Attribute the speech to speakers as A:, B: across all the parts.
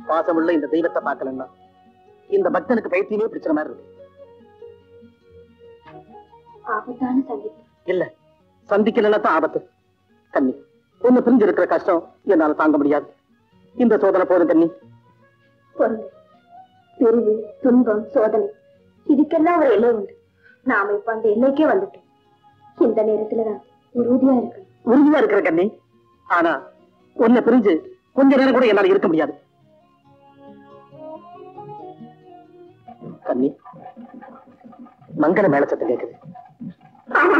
A: பாசமுள்ள இந்த தெய்வத்தை பார்க்கலன்னா இந்த பக்தனுக்கு பைத்தியமே பிடிச்ச மாதிரி இருக்கு.
B: ஆபத்தான சந்திப்பு
A: இல்ல, சந்திக்கலன்னா தான் ஆபத்து. கண்ணி, ஒண்ணு பிரிஞ்சு இருக்கிற கஷ்டம் என்னால தாங்க முடியாது. இந்த சோதனை போதும் கண்ணி.
B: பொருள், பிரிவு, துன்பம், சோதனை, இதுக்கெல்லாம் ஒரு எல்லை உண்டு. நாம இப்ப அந்த எல்லைக்கே வந்துட்டோம். இந்த நேரத்துலதான் உறுதியா இருக்கணும்.
A: உறுதியா இருக்கிற கண்ணி. ஆனா ஒண்ணு பிரிஞ்சு கொஞ்ச நேரம் கூட என்னால இருக்க முடியாது. கண்ணி, மங்கள மேலச்சத்தம் கேக்குது.
B: ஆமா,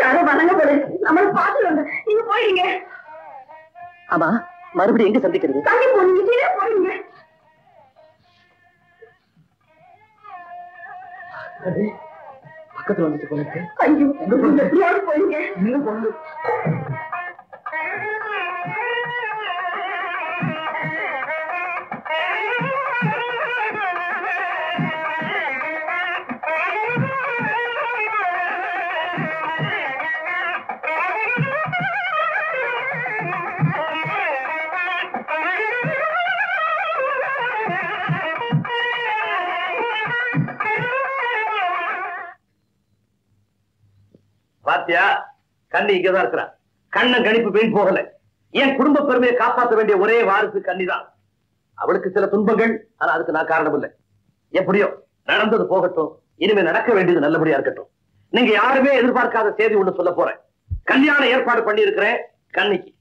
B: யாரோ வணங்க போல நம்மள பாத்துட்டு நீங்க போயிடுங்க.
A: ஆமா, மறுபடியும் எங்க சந்திக்கிறது?
B: தள்ளி போனீங்க, போறீங்க.
A: பக்கத்துல வந்துட்டு போனது.
B: ஐயோ, எப்படியாவது போயிடுங்க.
A: எங்க போனது?
C: பாத்தியா, கண்ணி இங்கதான் இருக்கிறான். கண்ணன் கணிப்பு வீண் போகல. என் குடும்ப பெருமையை காப்பாற்ற வேண்டிய ஒரே வாரிசு கண்ணிதான். அவளுக்கு சில துன்பங்கள், ஆனா அதுக்கு நான் காரணம் இல்லை. எப்படியோ நடந்தது போகட்டும். இனிமே நடக்க வேண்டியது நல்லபடியா இருக்கட்டும். நீங்க யாருமே எதிர்பார்க்காத செய்தி ஒண்ணு சொல்ல போறேன். கல்யாண ஏற்பாடு பண்ணி இருக்கிறேன் கண்ணிக்கு.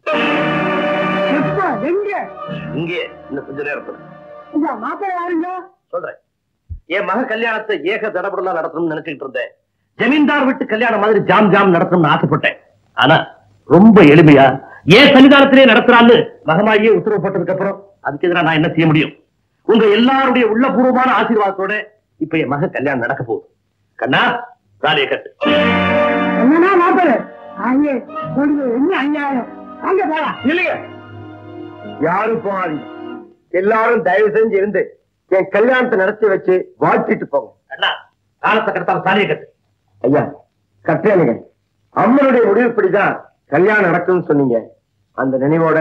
C: இங்கே இன்னும் கொஞ்ச நேரத்துல சொல்றேன். என் மக கல்யாணத்தை ஏக தடபுடலா நடத்தணும்னு நினைச்சிட்டு இருந்தேன். ஜமீன்தார் வீட்டு கல்யாணம் மாதிரி ஜாம் ஜாம் நடத்தணும்னு ஆசைப்பட்டேன். ஆனா ரொம்ப எளிமையா ஏன் சன்னிதானத்திலே நடத்துறான்னு மகமாயே உத்தரவு போட்டதுக்கு அப்புறம் அதுக்கு எதிராக நான் என்ன செய்ய முடியும்? உங்க எல்லாருடைய உள்ளபூர்வமான ஆசீர்வாதத்தோட இப்ப என் மக கல்யாணம் நடக்க போகுது. கண்ணா, தாலியை கட்டு. இல்லையா, யாரும் போகாதீங்க. எல்லாரும் தயவு செஞ்சு இருந்து என் கல்யாணத்தை நடத்தி வச்சு வாழ்த்திட்டு போங்க. அண்ணா, காலத்தை கட்டாம தாலியை கட்டு. ஐயா, கட்டேனுங்க. அம்மனுடைய முடிவுப்படிதான் கல்யாணம் நடக்கும்னு சொன்னீங்க. அந்த நினைவோட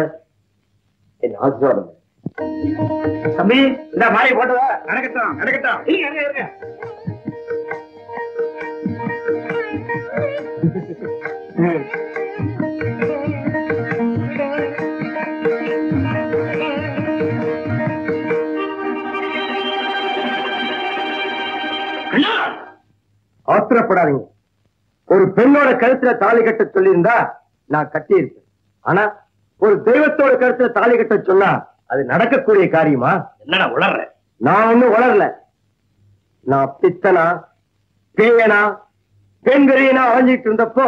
C: என் ஆசீர்வாதம். தம்பி, இந்த மாலை போட்டதா? நடக்கட்டும், நடக்கட்டும். ஆத்திரப்படாதீங்க. ஒரு பெண்ணோட கழுத்துல தாலி கட்ட சொல்லியிருந்தா நான் கட்டி இருப்பேன். ஆனா ஒரு தெய்வத்தோட கழுத்துல தாலி கட்ட சொன்னா அது நடக்கக்கூடிய காரியமா? என்னடா உளர்ற? நான் ஒண்ணும் உளரல. நான் பித்தனா பேயனா பெண்களையனா அலைஞ்சிட்டு இருந்தப்போ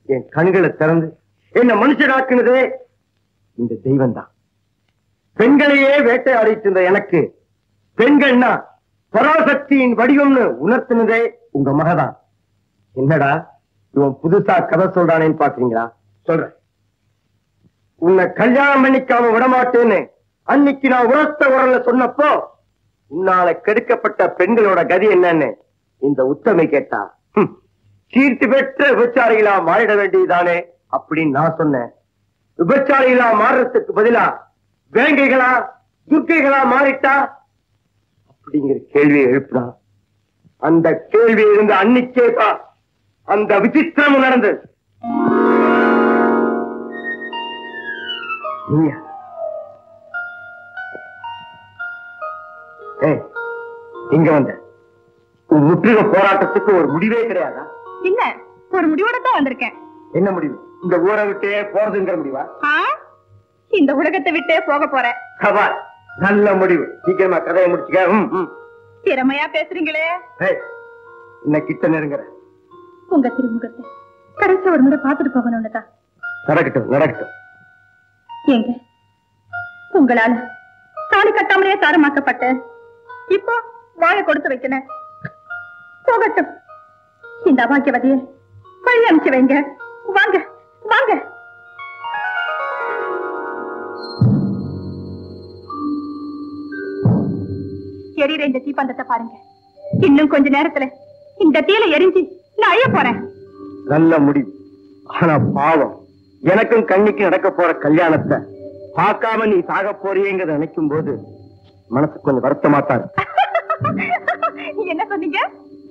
C: என் கண்களை திறந்து என்ன மனுஷனாக்குனதே இந்த தெய்வம் தான். பெண்களையே வேட்டையாடிட்டு இருந்த எனக்கு பெண்கள்னா பராசக்தியின் வடிவம்னு உணர்த்தினதே உங்க மகதான். என்னடா இவன் புதுசா கதை சொல்றானேன்னு பாக்குறீங்களா? சொல்றேன். உன்னை கல்யாணம் பண்ணிக்காம விடமாட்டேன்னு அன்னைக்கு நான் உரத்த உரல்ல சொன்னப்போ உன்னால கெடுக்கப்பட்ட பெண்களோட கதி என்னன்னு இந்த உத்தமை கேட்டா, கீர்த்தி பெற்ற விபச்சாரிகளா மாறிட வேண்டியதானே அப்படின்னு நான் சொன்னேன். விபச்சாரிகளா மாறுறதுக்கு பதிலா வேங்கைகளா துர்க்கைகளா மாறிட்டா அப்படிங்கிற கேள்வியை எழுப்புதான். அந்த கேள்வி இருந்த அன்னைக்கே தான் அந்த விசித்திரம் நடந்தது. இங்க வந்த உன் முற்றுகை போராட்டத்துக்கு ஒரு முடிவே கிடையாதா?
B: இல்ல, ஒரு முடிவோட தான் வந்திருக்கேன்.
C: என்ன முடிவு? இந்த ஊரை விட்டே போறதுங்கிற முடிவா?
B: இந்த உலகத்தை விட்டே போக போறேன்.
C: நல்ல முடிவு. சீக்கிரமா கதையை முடிச்சுக்க.
B: திறமையா பேசுறீங்களே.
C: என்ன கிட்ட நெருங்குற?
B: உங்க திருமுகத்தை கடைசி ஒரு முறை பாத்துட்டு போகணும்னு தான்.
C: நடக்கட்டும், நடக்கட்டும்.
B: எங்க உங்களால தாலி கட்டாமலே தாரமாக்கப்பட்ட இப்போ வாழை கொடுத்து வைக்கணும். போகட்டும். இந்த அபாக்கியவதியை வழி அனுப்பிச்சு வைங்க. வாங்க வாங்க. எரியிற இந்த தீப்பந்தத்தை பாருங்க. இன்னும் கொஞ்ச நேரத்துல இந்த தீல எரிஞ்சு நான் அழிய போறேன்.
C: நல்ல முடிவு. ஆனா பாவம், எனக்கும் கண்ணிக்கு நடக்க போற கல்யாணத்தை பார்க்காம நீ சாக போறியேங்கிறத நினைக்கும் போது மனசு கொஞ்சம் வருத்தமாத்தான்.
B: என்ன சொன்னீங்க?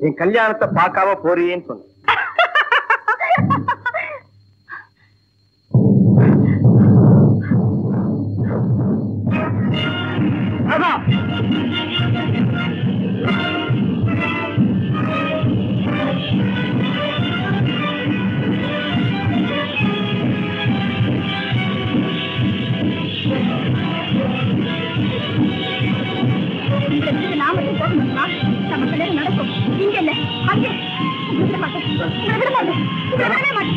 C: என் கல்யாணத்தை பார்க்காம போறியேன்னு சொன்ன.
B: நம்ம கல்யாணம் நடக்கும். இங்க இல்ல, அங்கே. விட மாட்டேன், விட மாட்டேன், விடவே மாட்டேன்.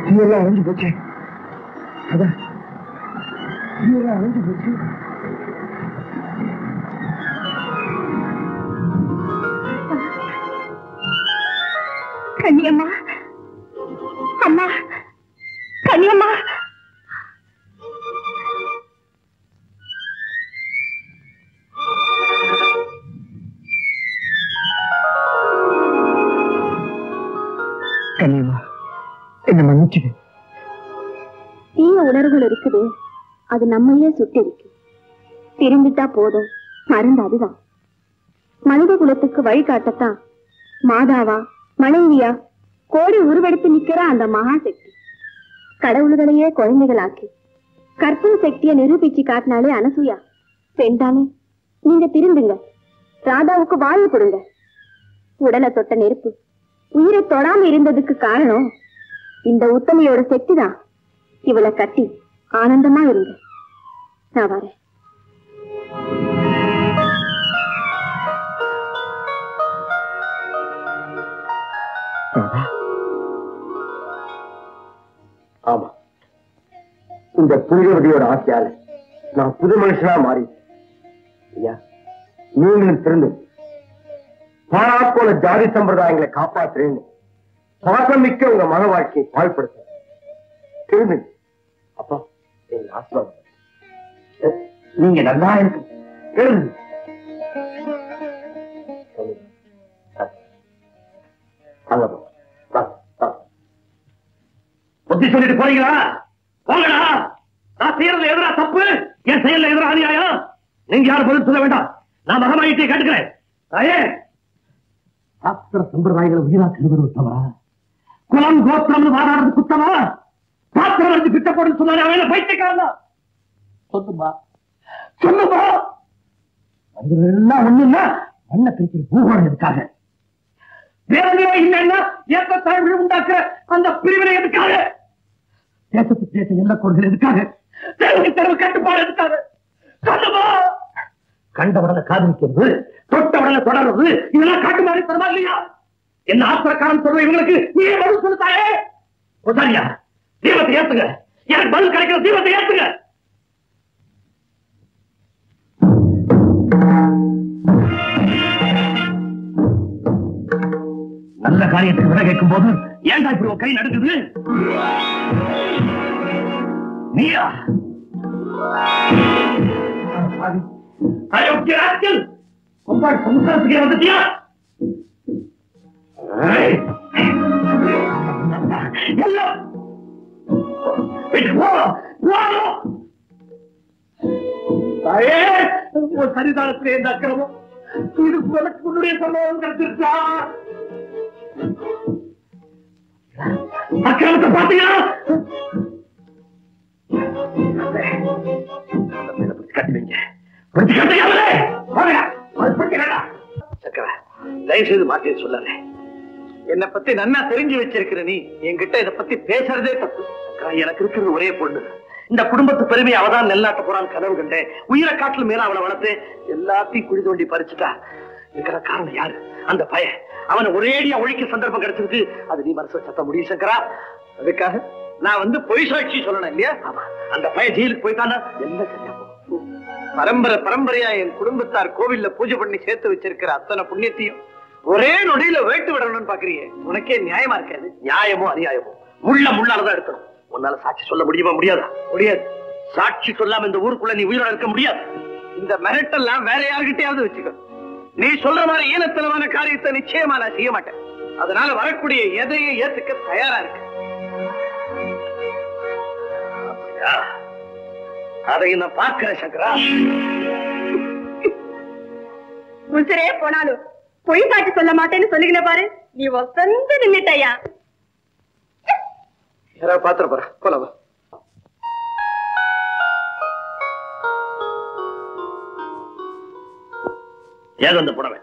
C: தீயெல்லாம் அழிஞ்சு போச்சு. அதான் தீயெல்லாம் அழிஞ்சு போச்சு.
B: கன்னியம்மா, அம்மா, கன்னியம்மா.
C: கன்னியம்மா, என்ன மன்னிச்சுடு.
B: தீய உணர்வுகள் இருக்குது, அது நம்மையே சுட்டு இருக்கு. திரும்பிட்டா போதும், மருந்து அதுதான். மனித குலத்துக்கு வழிகாட்டத்தான் மாதாவா மனைவியா கோடி உருவெடுத்து நிக்கிற அந்த மகாசக்தி கடவுள்களையே குழந்தைகளாக்கி கற்பனை சக்தியை நிரூபிச்சு காட்டினாலே அனசூயா. பெண்தானே, நீங்க திருந்துங்க, ராதாவுக்கு வாழ்வு கொடுங்க. உடலை தொட்ட நெருப்பு உயிரை தொடாம இருந்ததுக்கு காரணம் இந்த உத்தமையோட சக்தி தான். இவளை கட்டி ஆனந்தமா இருங்க. நான் வரேன்.
C: ஆமா, இந்த புனிதவதியோட ஆசையால நான் புது மனுஷனா மாறி நீங்களும் திருந்து பாழாப்போல ஜாதி சம்பிரதாயங்களை காப்பாற்றுறேன்னு பாசமிக்க உங்க மன வாழ்க்கையை பாழ்படுத்த திருந்து. அப்பா, எங்க ஆசீர்வாதம். நீங்க நல்லா இருக்கு. புத்தி சொல்லிட்டு போறீங்களா? போங்கடா. நான் செய்யறது எதிரா தப்பு, என் செயல்ல எதிரா அநியாயம். நீங்க யாரும் பதில் சொல்ல வேண்டாம். நான் மகமாயிட்டே கேட்டுக்கிறேன். சாஸ்திர சம்பிரதாயங்களை உயிரா கருதுறது தவறா? குலம் கோத்திரம் வாடாடுறது குத்தமா? பாத்திரம் வந்து பிட்ட போட்டு சொன்னாரு, அவன் பைத்தியக்காரன். சொல்லுமா, சொல்லுமா. எல்லாம் ஒண்ணுன்னா மண்ணை பிரிக்கிற பூகோளம் எதுக்காக? வேறவே இல்லைன்னா ஏற்றத்தாழ்வு உண்டாக்குற அந்த பிரிவினை எதுக்காக? தேசத்துக்கு தேச எல்லை கோடுகள் எதுக்காக? தெருவு கட்டுப்பாடு எதுக்காக? சொல்லுமா. கண்ட உடனே காதலிக்கிறது, தொட்ட உடனே தொடர்றது, இதெல்லாம் காட்டுமாறி தருமா இல்லையா? என்ன ஆத்திரக்காரன் சொல்ற இவங்களுக்கு நீ பதில் சொல்லுத்தாயே. சரியா, தீபத்தை ஏத்துங்க. எனக்கு பதில் கிடைக்கிற தீபத்தை ஏத்துங்க. நல்ல காரியத்துக்கு விட கேட்கும் போது ஏன்டா இப்படி உன் கை நடுக்குது? நீயா அயோக்கியராக்கள் கொம்பாடு சமுத்திரத்துக்கே வந்துட்டியா? எல்லாம் சரிதானத்திலே இந்த அக்கிரமம் இது உன்னுடைய சம்பவம் கிடைச்சிருச்சா? அக்கிரமத்தை பாத்தீங்களா? தயவு செய்து மாற்றி சொல்லாத.
A: என்னை பத்தி நன்னா தெரிஞ்சு வச்சிருக்கிற நீ என்கிட்ட இதை பத்தி பேசுறதே தப்பு. எனக்கு இருக்கிறது ஒரே பொண்ணு. இந்த குடும்பத்து பெருமையை அவதான் நெல்லாட்ட போறான் கனவு கண்டேன். உயிரை காட்டுல மேல அவளை வளர்த்து எல்லாத்தையும் குழி தோண்டி பறிச்சுட்டா. இருக்கிற காரணம் யாரு? அந்த பையன். அவனை ஒரேடியா ஒழிக்க சந்தர்ப்பம் கிடைச்சிருக்கு. அது நீ மனசு சத்த முடியும் சங்கரா. அதுக்காக நான் பொய் சாட்சி சொல்லணும் இல்லையா? ஆமா, அந்த பையன் ஜெயிலுக்கு போய்த்தானா என்ன சரியா போகும். பரம்பரை பரம்பரையா என் குடும்பத்தார் கோவில்ல பூஜை பண்ணி சேர்த்து வச்சிருக்கிற அத்தனை புண்ணியத்தையும் ஒரே நொடியில வேட்டு விடணும்னு பாக்குறீங்க. உனக்கே நியாயமா இருக்காது. நியாயமோ அநியாயமோ முள்ளாலதான் எடுக்கணும். உன்னால சாட்சி சொல்ல முடியுமா? முடியாதா? முடியாது. சாட்சி சொல்லாம இந்த ஊருக்குள்ள நீ உயிரோட இருக்க முடியாது. இந்த மிரட்டெல்லாம் வேற யாருகிட்டயாவது வச்சுக்க. நீ சொல்ற மாதிரி ஈனத்தனமான காரியத்தை நிச்சயமா நான் செய்ய மாட்டேன். அதனால வரக்கூடிய எதையும் ஏத்துக்க தயாரா இருக்கு. அப்படியா? அதை நான் பார்க்கிறேன் சங்கரா.
B: உசுரே போனாலும் பொய் சாட்சி சொல்ல மாட்டேன்னு சொல்லுகிற பாரு. நீ வசந்து நின்னுட்டயா?
A: யாராவது பாத்திர போற போலவா?
C: ஏது அந்த புடவை?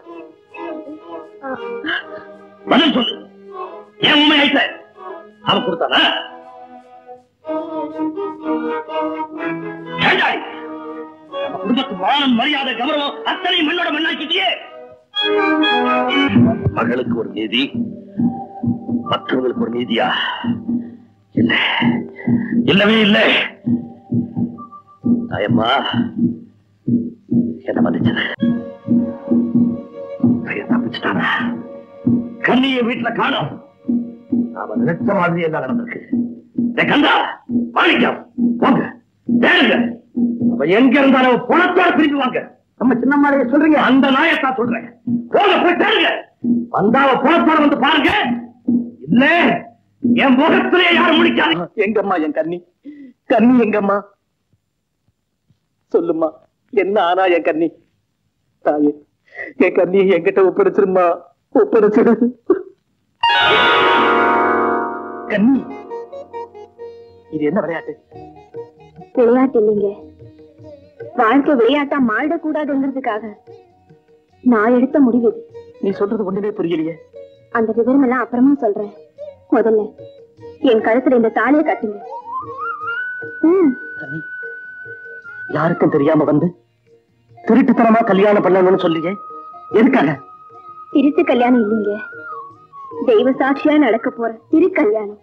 C: பதில் சொல்லு. ஏன் உண்மை ஆயிட்ட? அவன் கொடுத்தானா? குடும்பத்து மானம் மரியாதை கௌரவம் அத்தனை மண்ணோட மண்ணாக்கிட்டியே. மகளுக்கு ஒரு நீதி, மற்றவங்களுக்கு ஒரு நீதியா? இல்ல, இல்லவே இல்லை. தாயம்மா என்ன மதிச்சது? தப்பிச்சுட்டான. கண்ணிய வீட்டுல காணோம். அவன் நினைச்ச மாதிரி எல்லாம் நடந்திருக்கு. கந்தா, மாணிக்கம், போங்க தேடுங்க. அவ எங்க இருந்தாலும் பணத்தோட திரும்பி வாங்க. நம்ம சின்னம்மாளைய சொல்றீங்க? அந்த நாயத்தான் சொல்றேன். போங்க, போய் தேடுங்க. வந்தாவ பணத்தோட வந்து பாருங்க. இல்ல என் முகத்திலே யாரும் முடிக்காது.
A: எங்கம்மா என் கண்ணி? கண்ணி எங்கம்மா? சொல்லுமா, என்ன ஆனா என் கண்ணி? தாயே, என் கண்ணி என்கிட்ட ஒப்படைச்சிருமா, ஒப்படைச்சிரு. கண்ணி, இது என்ன விளையாட்டு?
B: விளையாட்டு இல்லைங்க. வாழ்க்கை விளையாட்டா மாறிடக்கூடாதுங்கிறதுக்காக நான் எடுத்த முடிவு.
A: நீ சொல்றது ஒண்ணுமே புரியலையே.
B: அந்த விவரம் எல்லாம் அப்புறமா சொல்றேன். முதல்ல என் கழுத்துல இந்த தாலியை கட்டுங்க.
A: கண்ணி, யாருக்கும் தெரியாம திருட்டுத்தனமா கல்யாணம் பண்ணணும்னு சொல்லியே, எதுக்காக?
B: திருட்டு கல்யாணம் இல்லைங்க, தெய்வ சாட்சியா நடக்க போற திரு கல்யாணம்.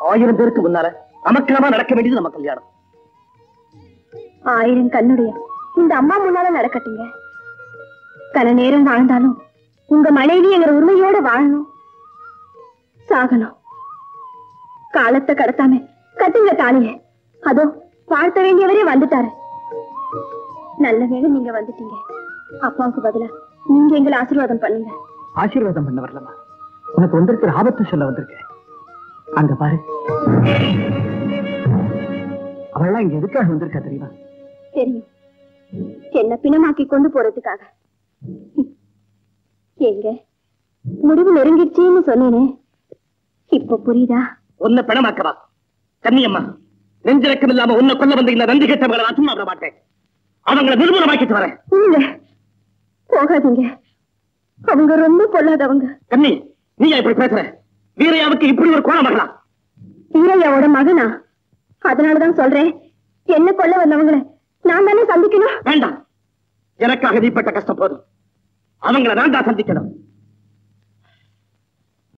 A: 1000 பேருக்கு முன்னால அமக்கலமா நடக்க வேண்டியது நம்ம கல்யாணம்.
B: 1000 கண்ணுடைய இந்த அம்மா முன்னால நடக்கட்டுங்க. கன நேரம் வாழ்ந்தாலும் உங்க மனைவி எங்க உரிமையோட வாழணும், சாகணும். காலத்தை கடத்தாம கட்டுங்க தாலிய. அதோ வாழ்த்த வேண்டியவரே வந்துட்டாரு. நல்ல வேளை நீங்க வந்துட்டீங்க. அப்பாவுக்கு பதிலா நீங்க எங்களை ஆசீர்வாதம் பண்ணுங்க.
A: ஆசீர்வாதம் பண்ண வரலமா, உனக்கு வந்திருக்கிற ஆபத்து சொல்ல வந்திருக்கேன். அங்க பாரு, அவள்லாம் இங்க எதுக்காக வந்திருக்கா தெரியுமா?
B: தெரியும், என்ன பிணமாக்கி கொண்டு போறதுக்காக. எங்க முடிவு நெருங்கிடுச்சின்னு சொன்னேனே, இப்ப புரியுதா?
A: உன்னை பிணமாக்கவா? கண்ணியம்மா, நெஞ்சிறக்கம் இல்லாம உன்னை கொல்ல வந்தீங்களா? நன்றி கெட்டவங்களை நான் சும்மா விட மாட்டேன். அவங்களை நிர்மூலமாக்கிட்டு வரேன்.
B: இல்ல, போகாதீங்க. அவங்க ரொம்ப பொல்லாதவங்க.
A: கண்ணி, நீ இப்படி பேசுற? வீரையாவுக்கு இப்படி ஒரு கோணம் மகளா?
B: வீரையாவோட மகனா? அதனாலதான் சொல்றேன், என்ன கொல்ல வந்தவங்களை நான் தானே சந்திக்கணும்.
A: வேண்டாம், எனக்காக நீப்பட்ட கஷ்டம் போதும். அவங்களை நான் தான் சந்திக்கணும்.